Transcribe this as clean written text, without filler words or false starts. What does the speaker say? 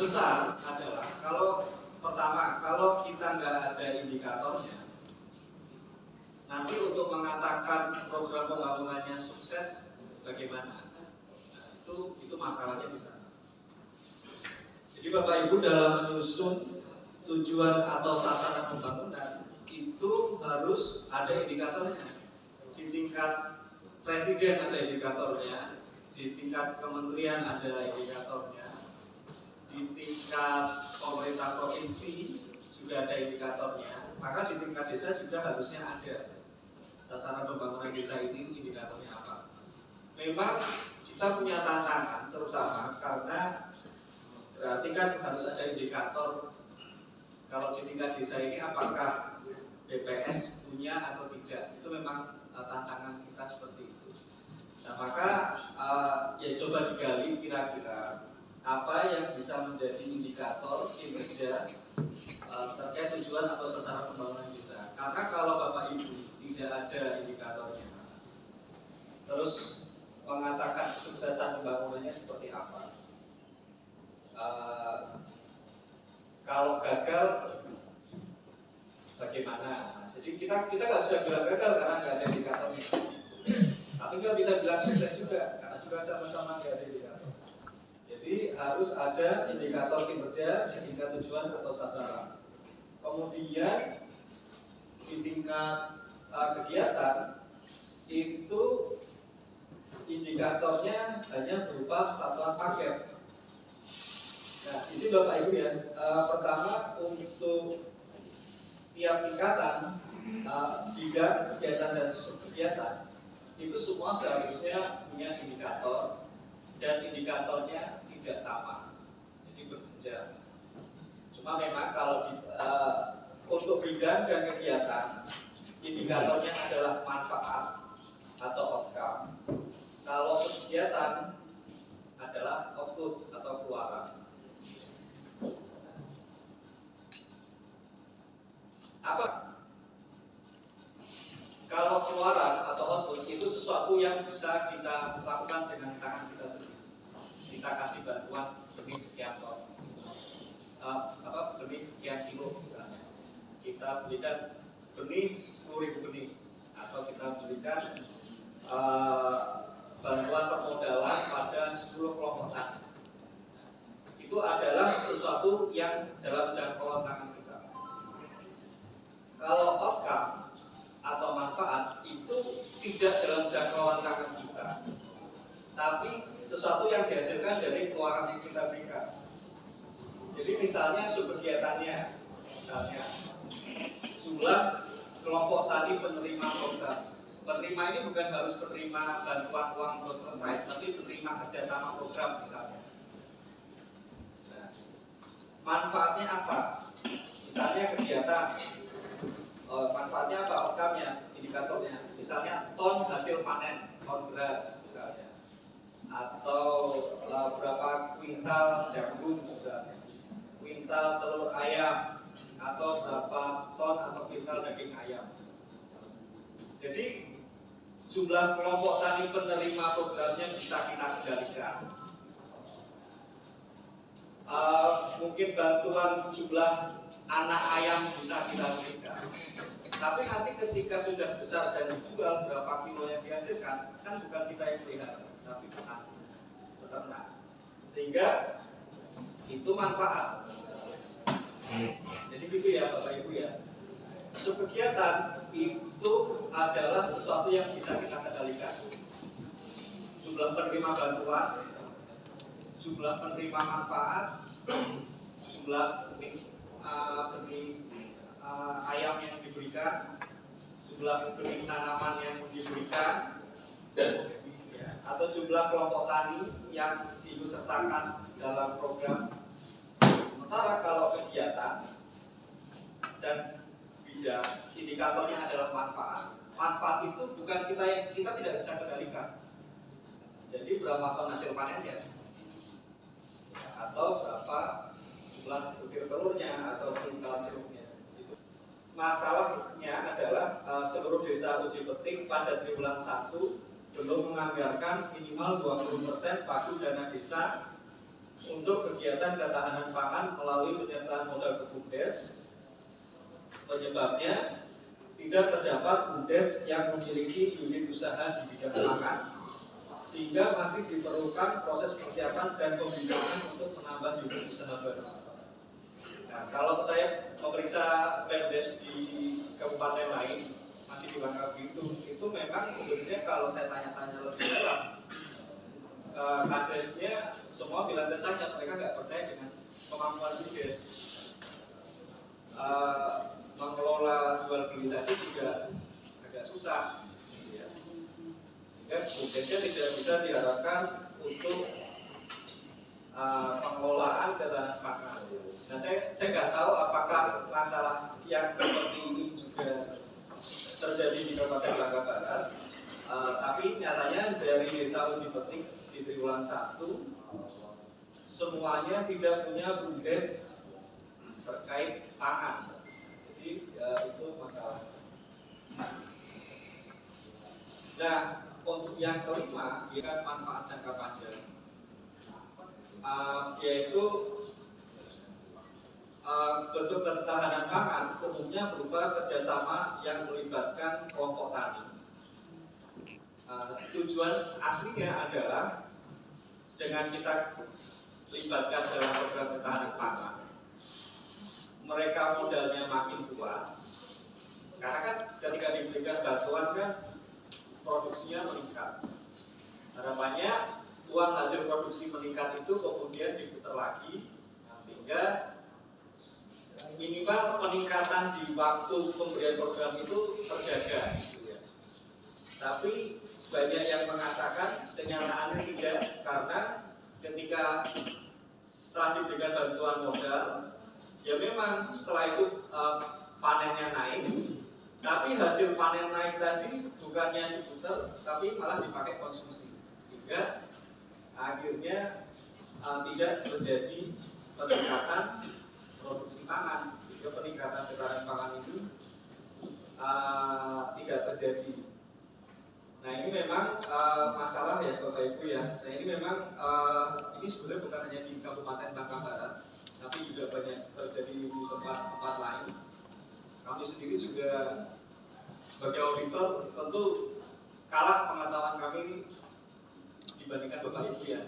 terbesar adalah kalau kita nggak ada indikatornya, nanti untuk mengatakan program pembangunannya sukses bagaimana? Nah, itu masalahnya di sana. Jadi Bapak Ibu dalam menyusun tujuan atau sasaran pembangunan itu harus ada indikatornya. Di tingkat presiden ada indikatornya, di tingkat kementerian ada indikatornya, di tingkat pemerintah provinsi juga ada indikatornya, maka di tingkat desa juga harusnya ada sasaran pembangunan desa ini indikatornya apa. Memang kita punya tantangan terutama karena berarti kan harus ada indikator kalau di tingkat desa ini apakah BPS punya atau tidak, itu memang tantangan kita seperti itu. Nah maka ya coba digali kira-kira apa yang bisa menjadi indikator kinerja terkait tujuan atau sasaran pembangunan desa. Karena kalau Bapak Ibu tidak ada indikatornya, terus mengatakan kesuksesan pembangunannya seperti apa? Kalau gagal bagaimana? Jadi kita nggak bisa bilang gagal karena nggak ada indikatornya. Tapi nggak bisa bilang sukses juga karena juga sama-sama nggak ada indikator. Jadi harus ada indikator kinerja di tingkat tujuan atau sasaran. Kemudian di tingkat kegiatan itu indikatornya hanya berupa satuan paket. Nah, di sini Bapak Ibu ya, pertama untuk tiap tingkatan bidang kegiatan dan subkegiatan itu semua seharusnya punya indikator dan indikatornya tidak sama, jadi berjenjang. Cuma memang kalau untuk bidang dan kegiatan indikatornya adalah manfaat atau outcome. Kalau kegiatan adalah output atau keluaran. Apa? Kalau keluaran atau output itu sesuatu yang bisa kita lakukan dengan tangan kita sendiri. Kita kasih bantuan benih sekian ton, benih sekian kilo misalnya. Kita berikan benih 10.000 benih, atau kita berikan bantuan permodalan pada 10 kelompok tani. Itu adalah sesuatu yang dalam jangkauan tangan kita. Kalau outcome atau manfaat itu tidak dalam jangkauan tangan kita, tapi sesuatu yang dihasilkan dari keluaran yang kita berikan. Jadi misalnya subkegiatannya, misalnya jumlah kelompok tani penerima program. Penerima ini bukan harus penerima bantuan uang terus selesai, tapi penerima kerjasama program misalnya. Nah, manfaatnya apa? Misalnya kegiatan, manfaatnya apa? Outcome-nya, indikatornya. Misalnya ton hasil panen, ton beras misalnya, atau berapa kuintal jagung misalnya, kuintal telur ayam, atau berapa ton atau kuintal daging ayam. Jadi jumlah kelompok tani penerima programnya bisa kita kendalikan. Mungkin bantuan jumlah anak ayam bisa kita berikan. Tapi nanti ketika sudah besar dan dijual berapa kilo yang dihasilkan, kan bukan kita yang pelihara, tapi peternak. Sehingga itu manfaat. Jadi gitu ya Bapak Ibu ya. Subkegiatan itu adalah sesuatu yang bisa kita kendalikan. Jumlah penerima bantuan, jumlah penerima manfaat, jumlah benih ayam yang diberikan, jumlah benih tanaman yang diberikan, atau jumlah kelompok tani yang diikutsertakan dalam program. Sementara kalau kegiatan dan bidang indikatornya adalah manfaat. Manfaat itu bukan kita tidak bisa kendalikan. Jadi berapa ton hasil panennya, atau berapa jumlah butir telurnya atau kuintal jeruknya. Masalahnya adalah seluruh desa uji petik pada triwulan 1 belum menganggarkan minimal 20% pagu dana desa untuk kegiatan ketahanan pangan melalui penyertaan modal ke BUMDes. Penyebabnya tidak terdapat BUMDes yang memiliki unit usaha di bidang pangan, sehingga masih diperlukan proses persiapan dan pembinaan untuk menambah unit usaha baru. Nah, kalau saya memeriksa BUMDes di kabupaten lain, masih di Bangka Belitung, itu memang sebenarnya kalau saya tanya-tanya lebih dalam, kadesnya semua bilang ke saya mereka nggak percaya dengan kemampuan BUMDes. Mengelola jual beli saja juga agak susah, ya. Sehingga BUMDesnya tidak bisa diharapkan untuk pengelolaan ketahanan pangan. Nah, saya nggak tahu apakah masalah yang seperti ini juga terjadi di Kabupaten Bangka Barat, tapi nyatanya dari Desa Uji Petik di Triwulan 1 semuanya tidak punya BUMDes terkait pangan. Jadi itu masalah. Nah, untuk yang kelima, ya kan manfaat jangka panjang, yaitu bentuk ketahanan pangan umumnya berupa kerjasama yang melibatkan kelompok tani. Tujuan aslinya adalah dengan kita libatkan dalam program ketahanan pangan, mereka modalnya makin kuat, karena kan ketika diberikan bantuan kan produksinya meningkat. Harapannya uang hasil produksi meningkat itu kemudian diputar lagi, sehingga minimal peningkatan di waktu pemberian program itu terjaga, gitu ya. Tapi banyak yang mengatakan kenyataannya tidak, karena ketika setelah diberikan bantuan modal, ya memang setelah itu panennya naik, tapi hasil panen naik tadi bukannya diputar, tapi malah dipakai konsumsi, sehingga akhirnya tidak terjadi peningkatan produksi pangan, sehingga peningkatan ketahanan pangan ini tidak terjadi. Nah, ini memang masalah ya Bapak Ibu ya. Nah, ini memang ini sebenarnya bukan hanya di Kabupaten Bangka Barat, tapi juga banyak terjadi di tempat-tempat lain. Kami sendiri juga sebagai auditor tentu kalah pengetahuan kami dibandingkan Bapak Ibu ya.